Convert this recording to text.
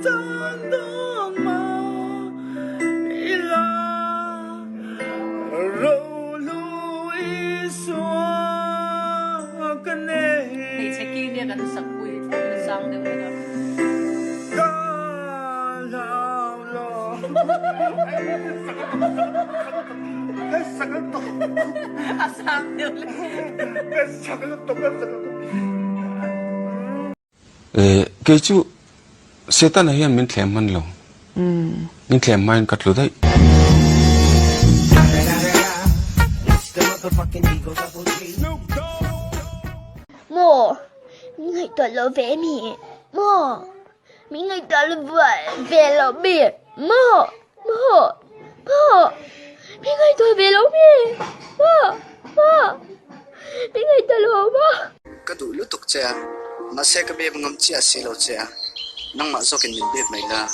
tan thương mà là râu lui xóa cái này thì sẽ kia dia kan sa kui sang de wala ca lao lo cái sakal to asang de wala cái sakal to cái chú setan này anh mình thèm man lo mình thèm man cắt lo đấy Mô, người ta lo về mi. Mô, người ta lo về lo mi. Mô, người ta về lo mi. Mô, người ta lo mô. Cái đủ lúc tục chơi, mà xe cái bê bằng ngâm chia xí lâu chơi, nang mà do cái mình bê mày là